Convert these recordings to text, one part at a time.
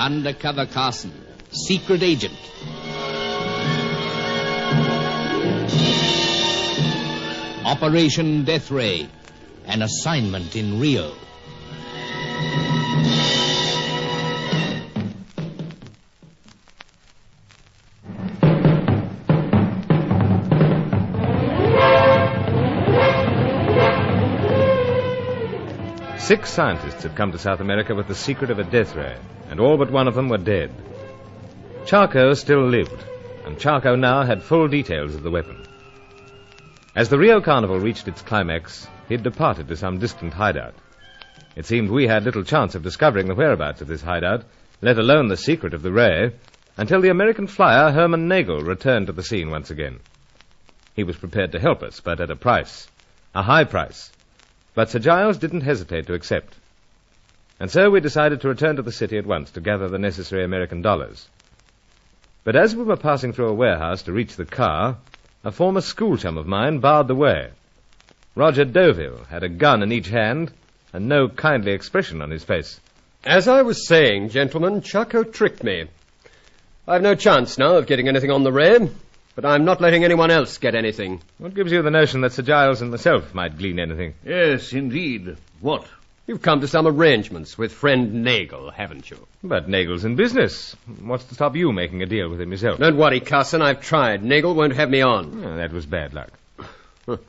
Undercover Carson, secret agent. Operation Deathray, an assignment in Rio. Six scientists had come to South America with the secret of a death ray, and all but one of them were dead. Charco still lived, and Charco now had full details of the weapon. As the Rio Carnival reached its climax, he had departed to some distant hideout. It seemed we had little chance of discovering the whereabouts of this hideout, let alone the secret of the ray, until the American flyer Herman Nagel returned to the scene once again. He was prepared to help us, but at a price, a high price. But Sir Giles didn't hesitate to accept. And so we decided to return to the city at once to gather the necessary American dollars. But as we were passing through a warehouse to reach the car, a former school chum of mine barred the way. Roger Deauville had a gun in each hand and no kindly expression on his face. As I was saying, gentlemen, Charco tricked me. I've no chance now of getting anything on the ray, but I'm not letting anyone else get anything. What gives you the notion that Sir Giles and myself might glean anything? Yes, indeed. What? You've come to some arrangements with friend Nagel, haven't you? But Nagel's in business. What's to stop you making a deal with him yourself? Don't worry, Carson. I've tried. Nagel won't have me on. Oh, that was bad luck. You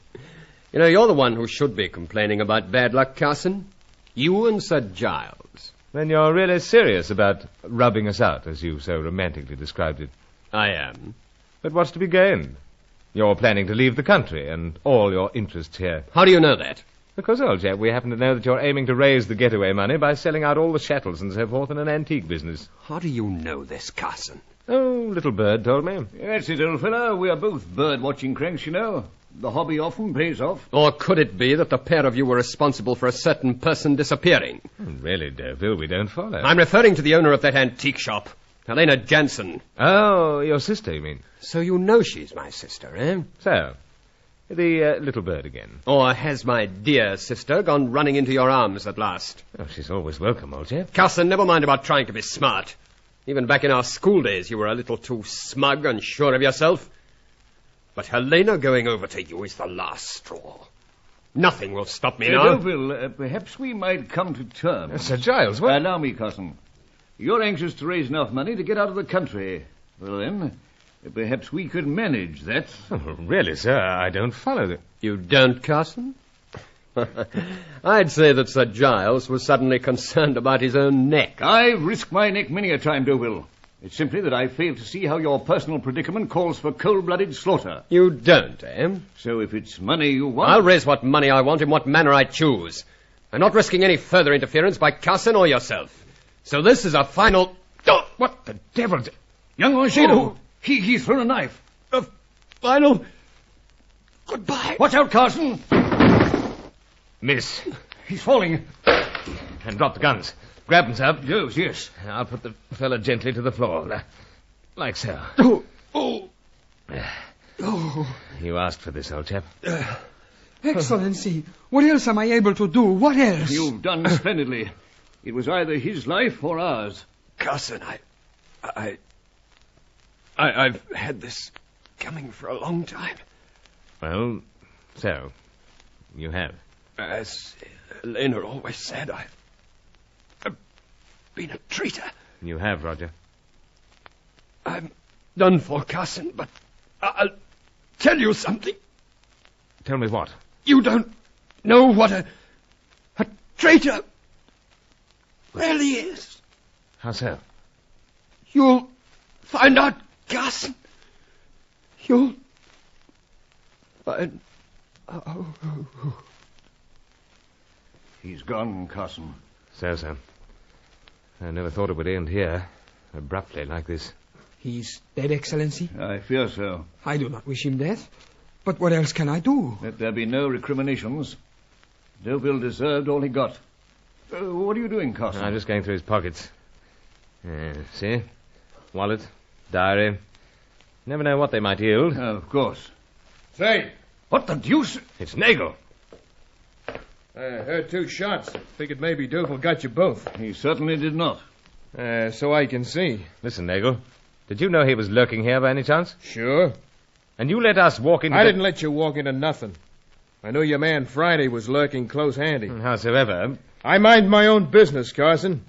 know, you're the one who should be complaining about bad luck, Carson. You and Sir Giles. Then you're really serious about rubbing us out, as you so romantically described it. I am. But what's to be gained? You're planning to leave the country and all your interests here. How do you know that? Because, old chap, we happen to know that you're aiming to raise the getaway money by selling out all the chattels and so forth in an antique business. How do you know this, Carson? Oh, little bird told me. That's it, old fellow. We are both bird-watching cranks, you know. The hobby often pays off. Or could it be that the pair of you were responsible for a certain person disappearing? Really, Deauville, we don't follow. I'm referring to the owner of that antique shop, Helena Jansen. Oh, your sister, you mean? So you know she's my sister, eh? So, the little bird again. Or has my dear sister gone running into your arms at last? Oh, she's always welcome, old chap. Carson, never mind about trying to be smart. Even back in our school days, you were a little too smug and sure of yourself. But Helena going over to you is the last straw. Nothing will stop me now. Deauville, perhaps we might come to terms. Sir Giles, what? Allow me, Carson. You're anxious to raise enough money to get out of the country. Well, then, perhaps we could manage that. Oh, really, sir, I don't follow it. You don't, Carson? I'd say that Sir Giles was suddenly concerned about his own neck. I've risked my neck many a time, Deauville. It's simply that I fail to see how your personal predicament calls for cold-blooded slaughter. You don't, eh? So if it's money you want... I'll raise what money I want in what manner I choose. I'm not risking any further interference by Carson or yourself. So this is a final... Oh, what the devil... Young Manchado, oh. He's thrown a knife. A final... Goodbye. Watch out, Carson. Miss. He's falling. And drop the guns. Grab them, sir. Yes. I'll put the fella gently to the floor. Like so. Oh. You asked for this, old chap. Excellency, what else am I able to do? What else? You've done splendidly. It was either his life or ours. Carson, I've had this coming for a long time. Well, so, you have. As Helena always said, I've been a traitor. You have, Roger. I'm done for, Carson, but I'll tell you something. Tell me what? You don't know what a traitor really is. How so? You'll find out, Carson. You'll find out. He's gone, Carson. So. I never thought it would end here, abruptly like this. He's dead, Excellency? I fear so. I do not wish him death. But what else can I do? Let there be no recriminations. Deauville deserved all he got. What are you doing, Carson? I'm just going through his pockets. See? Wallet, diary. Never know what they might yield. Of course. Say! What the deuce? It's Nagel. I heard 2 shots. Figured maybe Deauville got you both. He certainly did not. So I can see. Listen, Nagel. Did you know he was lurking here by any chance? Sure. And you let us walk into... I didn't let you walk into nothing. I knew your man Friday was lurking close handy. Howsoever... I mind my own business, Carson.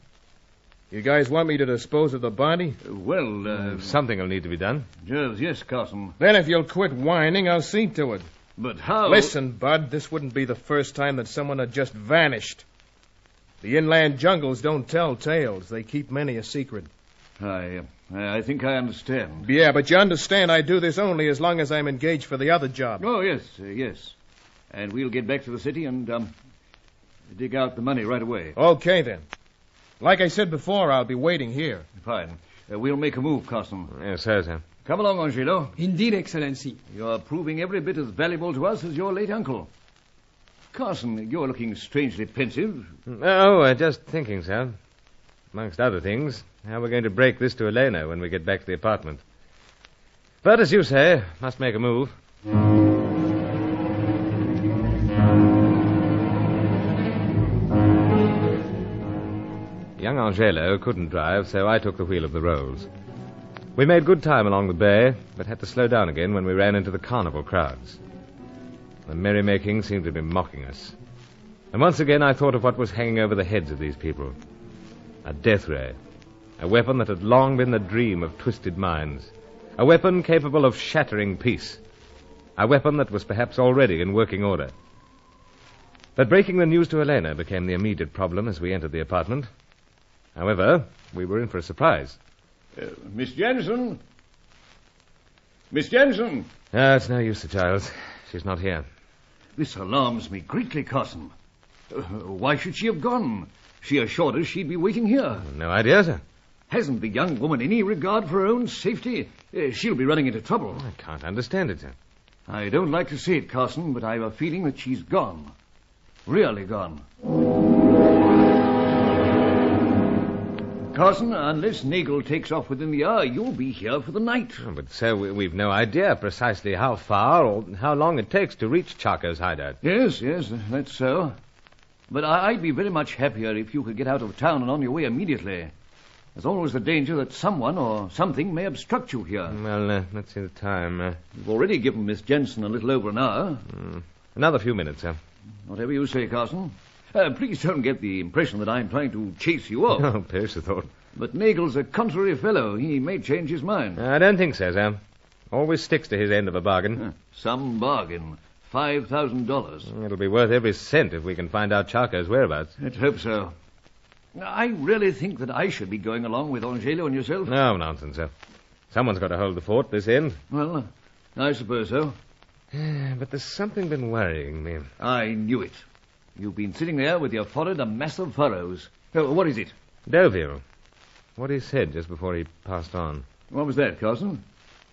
You guys want me to dispose of the body? something will need to be done. Yes, Carson. Then if you'll quit whining, I'll see to it. But how... Listen, Bud, this wouldn't be the first time that someone had just vanished. The inland jungles don't tell tales. They keep many a secret. I think I understand. Yeah, but you understand I do this only as long as I'm engaged for the other job. Oh, yes. And we'll get back to the city and, dig out the money right away. Okay, then. Like I said before, I'll be waiting here. Fine. We'll make a move, Carson. Yes, sir. Come along, Angelo. Indeed, Excellency. You're proving every bit as valuable to us as your late uncle. Carson, you're looking strangely pensive. Oh, just thinking, sir. Amongst other things, how we're going to break this to Elena when we get back to the apartment. But, as you say, must make a move. Young Angelo couldn't drive, so I took the wheel of the Rolls. We made good time along the bay, but had to slow down again when we ran into the carnival crowds. The merrymaking seemed to be mocking us. And once again I thought of what was hanging over the heads of these people. A Deathray. A weapon that had long been the dream of twisted minds. A weapon capable of shattering peace. A weapon that was perhaps already in working order. But breaking the news to Elena became the immediate problem as we entered the apartment. However, we were in for a surprise. Miss Jensen? Miss Jensen? It's no use, Sir Giles. She's not here. This alarms me greatly, Carson. Why should she have gone? She assured us she'd be waiting here. No idea, sir. Hasn't the young woman any regard for her own safety? She'll be running into trouble. I can't understand it, sir. I don't like to say it, Carson, but I've a feeling that she's gone. Really gone. Carson, unless Nagel takes off within the hour, you'll be here for the night. Oh, but, sir, we've no idea precisely how far or how long it takes to reach Charco's hideout. Yes, that's so. But I'd be very much happier if you could get out of town and on your way immediately. There's always the danger that someone or something may obstruct you here. Well, let's see the time. You've already given Miss Jensen a little over an hour. Another few minutes, sir. Whatever you say, Carson. Please don't get the impression that I'm trying to chase you off. Oh, perish the thought. But Nagel's a contrary fellow. He may change his mind. I don't think so, sir. Always sticks to his end of a bargain. Some bargain. $5,000. It'll be worth every cent if we can find out Charco's whereabouts. Let's hope so. I really think that I should be going along with Angelo and yourself. No, nonsense, sir. Someone's got to hold the fort this end. Well, I suppose so. But there's something been worrying me. I knew it. You've been sitting there with your forehead a mass of furrows. What is it? Deauville. What he said just before he passed on. What was that, Carson?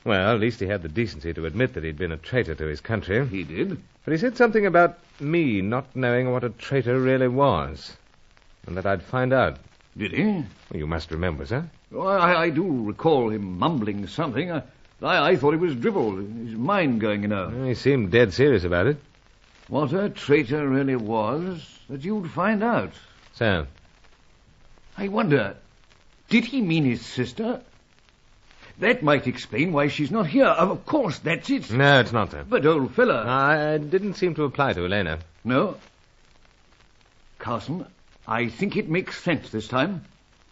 Well, at least he had the decency to admit that he'd been a traitor to his country. He did? But he said something about me not knowing what a traitor really was. And that I'd find out. Did he? Well, you must remember, sir. Oh, I do recall him mumbling something. I thought it was drivel. His mind going, you know. He seemed dead serious about it. What a traitor really was, that you'd find out. So? I wonder, did he mean his sister? That might explain why she's not here. Of course, that's it. No, it's not, sir. But, old fella... I didn't seem to apply to Elena. No? Carson, I think it makes sense this time.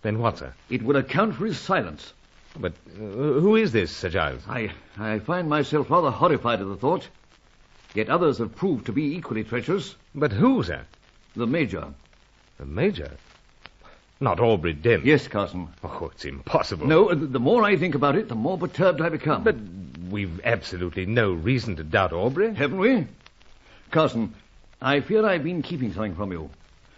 Then what, sir? It would account for his silence. But who is this, Sir Giles? I find myself rather horrified at the thought. Yet others have proved to be equally treacherous. But who, sir? The Major. The Major? Not Aubrey Dent? Yes, Carson. Oh, it's impossible. No, the more I think about it, the more perturbed I become. But we've absolutely no reason to doubt Aubrey. Haven't we? Carson, I fear I've been keeping something from you.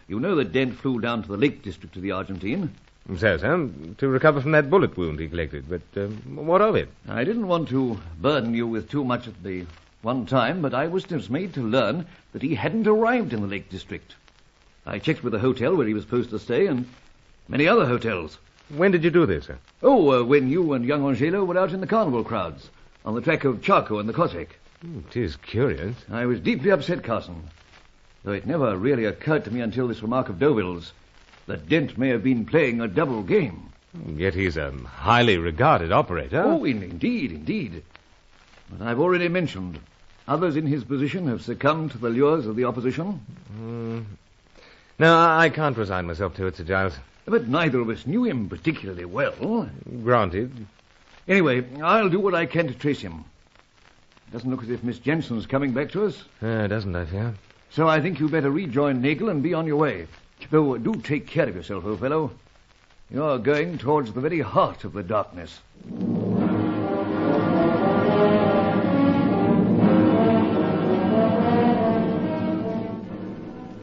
You know that Dent flew down to the Lake District of the Argentine. So, sir, to recover from that bullet wound he collected. But what of it? I didn't want to burden you with too much at the one time, but I was dismayed to learn that he hadn't arrived in the Lake District. I checked with the hotel where he was supposed to stay and many other hotels. When did you do this, sir? Oh, when you and young Angelo were out in the carnival crowds, on the track of Charco and the Cossack. It is curious. I was deeply upset, Carson, though it never really occurred to me until this remark of Deauville's. that Dent may have been playing a double game. Yet he's a highly regarded operator. Oh, indeed. But I've already mentioned, others in his position have succumbed to the lures of the opposition. No, I can't resign myself to it, Sir Giles. But neither of us knew him particularly well. Granted. Anyway, I'll do what I can to trace him. It doesn't look as if Miss Jensen's coming back to us. Doesn't, I fear. So I think you better rejoin Nagel and be on your way. Though, do take care of yourself, old fellow. You're going towards the very heart of the darkness.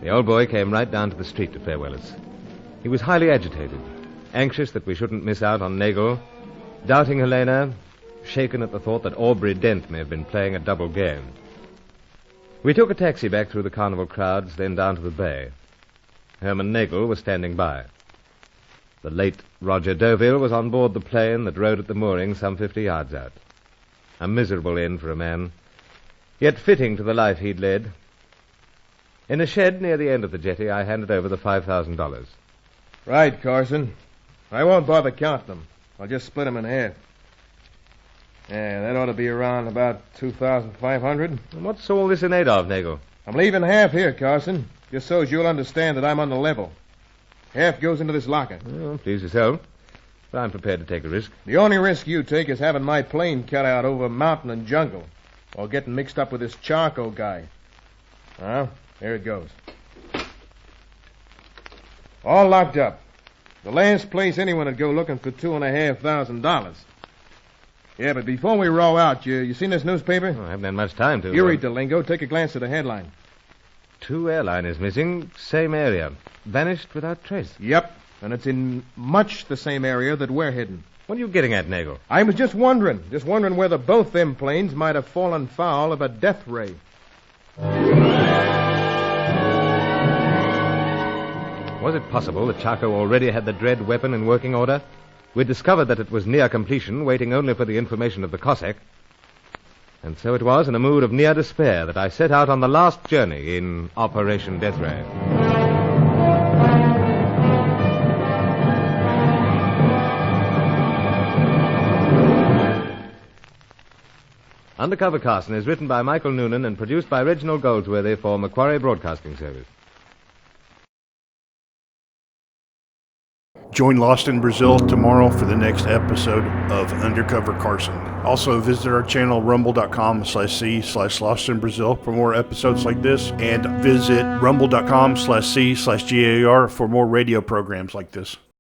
The old boy came right down to the street to farewell us. He was highly agitated, anxious that we shouldn't miss out on Nagel, doubting Helena, shaken at the thought that Aubrey Dent may have been playing a double game. We took a taxi back through the carnival crowds, then down to the bay. Herman Nagel was standing by. The late Roger Deauville was on board the plane that rode at the mooring some 50 yards out. A miserable end for a man, yet fitting to the life he'd led. In a shed near the end of the jetty, I handed over the $5,000. Right, Carson. I won't bother counting them. I'll just split them in half. Yeah, that ought to be around about 2,500. And what's all this in aid of, Nagel? I'm leaving half here, Carson, just so as you'll understand that I'm on the level. Half goes into this locker. Well, please yourself. But I'm prepared to take a risk. The only risk you take is having my plane cut out over mountain and jungle, or getting mixed up with this charcoal guy. Well, here it goes. All locked up. The last place anyone would go looking for $2,500. Yeah, but before we roll out, you seen this newspaper? I haven't had much time to... You read the lingo. Take a glance at the headline. 2 airliners missing, same area. Vanished without trace. Yep, and it's in much the same area that we're hidden. What are you getting at, Nagel? I was just wondering whether both them planes might have fallen foul of a Deathray. Was it possible that Charco already had the dread weapon in working order? We discovered that it was near completion, waiting only for the information of the Cossack. And so it was in a mood of near despair that I set out on the last journey in Operation Deathray. Undercover Carson is written by Michael Noonan and produced by Reginald Goldsworthy for Macquarie Broadcasting Service. Join Lost in Brazil tomorrow for the next episode of Undercover Carson. Also visit our channel rumble.com/c/Lost in Brazil for more episodes like this, and visit rumble.com/c/GAR for more radio programs like this.